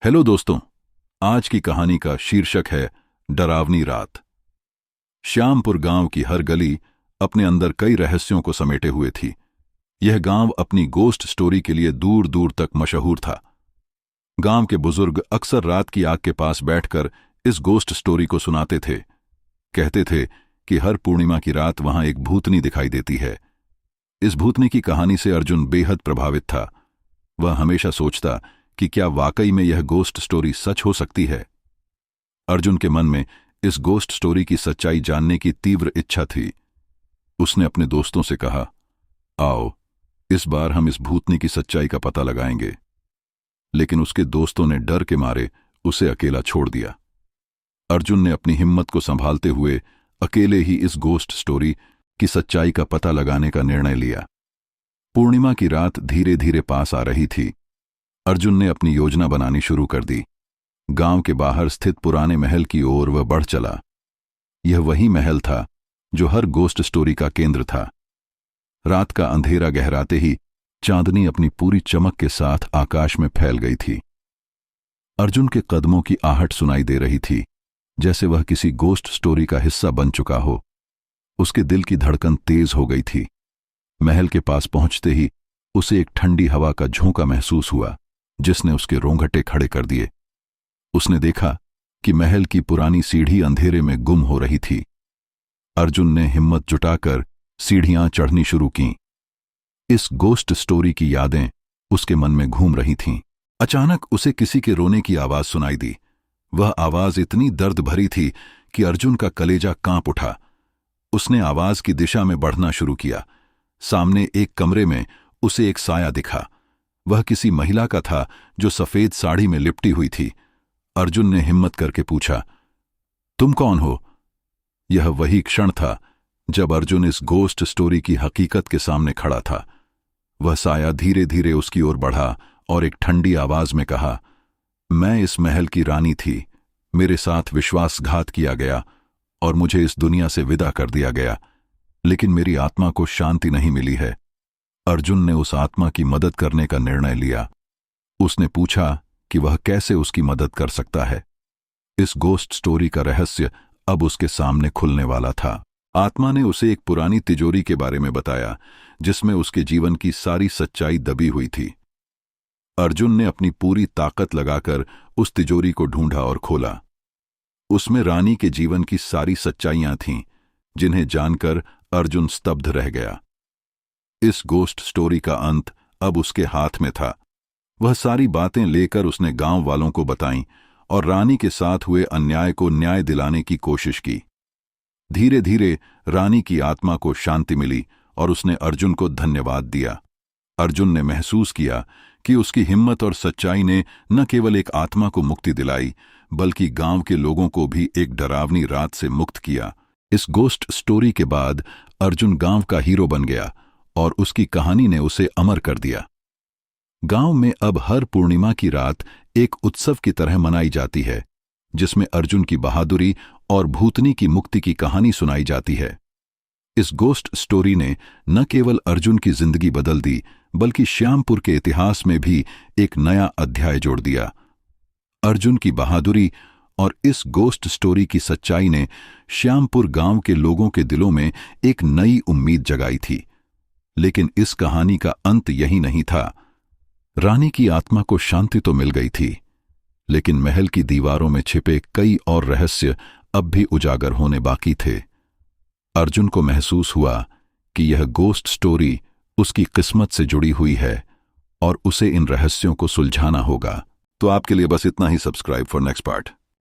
Hello दोस्तों, आज की कहानी का शीर्षक है डरावनी रात। श्यामपुर गांव की हर गली अपने अंदर कई रहस्यों को समेटे हुए थी। यह गांव अपनी गोस्ट स्टोरी के लिए दूर दूर तक मशहूर था। गांव के बुजुर्ग अक्सर रात की आग के पास बैठकर इस गोस्ट स्टोरी को सुनाते थे। कहते थे कि हर पूर्णिमा की रात वहां एक भूतनी दिखाई देती है। इस भूतनी की कहानी से अर्जुन बेहद प्रभावित था। वह हमेशा सोचता कि क्या वाकई में यह गोस्ट स्टोरी सच हो सकती है। अर्जुन के मन में इस गोस्ट स्टोरी की सच्चाई जानने की तीव्र इच्छा थी। उसने अपने दोस्तों से कहा, आओ इस बार हम इस भूतनी की सच्चाई का पता लगाएंगे। लेकिन उसके दोस्तों ने डर के मारे उसे अकेला छोड़ दिया। अर्जुन ने अपनी हिम्मत को संभालते हुए अकेले ही इस गोस्ट स्टोरी की सच्चाई का पता लगाने का निर्णय लिया। पूर्णिमा की रात धीरे धीरे पास आ रही थी। अर्जुन ने अपनी योजना बनानी शुरू कर दी। गांव के बाहर स्थित पुराने महल की ओर वह बढ़ चला। यह वही महल था जो हर गोस्ट स्टोरी का केंद्र था। रात का अंधेरा गहराते ही चांदनी अपनी पूरी चमक के साथ आकाश में फैल गई थी। अर्जुन के कदमों की आहट सुनाई दे रही थी, जैसे वह किसी गोस्ट स्टोरी का हिस्सा बन चुका हो। उसके दिल की धड़कन तेज हो गई थी। महल के पास पहुंचते ही उसे एक ठंडी हवा का झोंका महसूस हुआ, जिसने उसके रोंगटे खड़े कर दिए। उसने देखा कि महल की पुरानी सीढ़ी अंधेरे में गुम हो रही थी। अर्जुन ने हिम्मत जुटाकर सीढ़ियां चढ़नी शुरू कीं। इस गोस्ट स्टोरी की यादें उसके मन में घूम रही थीं। अचानक उसे किसी के रोने की आवाज सुनाई दी। वह आवाज इतनी दर्द भरी थी कि अर्जुन का कलेजा कांप उठा। उसने आवाज की दिशा में बढ़ना शुरू किया। सामने एक कमरे में उसे एक साया दिखा। वह किसी महिला का था जो सफेद साड़ी में लिपटी हुई थी। अर्जुन ने हिम्मत करके पूछा, तुम कौन हो? यह वही क्षण था जब अर्जुन इस गोस्ट स्टोरी की हकीकत के सामने खड़ा था। वह साया धीरे धीरे उसकी ओर बढ़ा और एक ठंडी आवाज में कहा, मैं इस महल की रानी थी। मेरे साथ विश्वासघात किया गया और मुझे इस दुनिया से विदा कर दिया गया, लेकिन मेरी आत्मा को शांति नहीं मिली है। अर्जुन ने उस आत्मा की मदद करने का निर्णय लिया। उसने पूछा कि वह कैसे उसकी मदद कर सकता है। इस गोस्ट स्टोरी का रहस्य अब उसके सामने खुलने वाला था। आत्मा ने उसे एक पुरानी तिजोरी के बारे में बताया, जिसमें उसके जीवन की सारी सच्चाई दबी हुई थी। अर्जुन ने अपनी पूरी ताकत लगाकर उस तिजोरी को ढूंढा और खोला। उसमें रानी के जीवन की सारी सच्चाइयां थीं, जिन्हें जानकर अर्जुन स्तब्ध रह गया। इस गोस्ट स्टोरी का अंत अब उसके हाथ में था। वह सारी बातें लेकर उसने गांव वालों को बताईं और रानी के साथ हुए अन्याय को न्याय दिलाने की कोशिश की। धीरे धीरे रानी की आत्मा को शांति मिली और उसने अर्जुन को धन्यवाद दिया। अर्जुन ने महसूस किया कि उसकी हिम्मत और सच्चाई ने न केवल एक आत्मा को मुक्ति दिलाई, बल्कि गांव के लोगों को भी एक डरावनी रात से मुक्त किया। इस गोस्ट स्टोरी के बाद अर्जुन गांव का हीरो बन गया और उसकी कहानी ने उसे अमर कर दिया। गांव में अब हर पूर्णिमा की रात एक उत्सव की तरह मनाई जाती है, जिसमें अर्जुन की बहादुरी और भूतनी की मुक्ति की कहानी सुनाई जाती है। इस गोस्ट स्टोरी ने न केवल अर्जुन की जिंदगी बदल दी, बल्कि श्यामपुर के इतिहास में भी एक नया अध्याय जोड़ दिया। अर्जुन की बहादुरी और इस गोस्ट स्टोरी की सच्चाई ने श्यामपुर गांव के लोगों के दिलों में एक नई उम्मीद जगाई थी। लेकिन इस कहानी का अंत यही नहीं था। रानी की आत्मा को शांति तो मिल गई थी, लेकिन महल की दीवारों में छिपे कई और रहस्य अब भी उजागर होने बाकी थे। अर्जुन को महसूस हुआ कि यह गोस्ट स्टोरी उसकी किस्मत से जुड़ी हुई है और उसे इन रहस्यों को सुलझाना होगा। तो आपके लिए बस इतना ही। Subscribe for next part.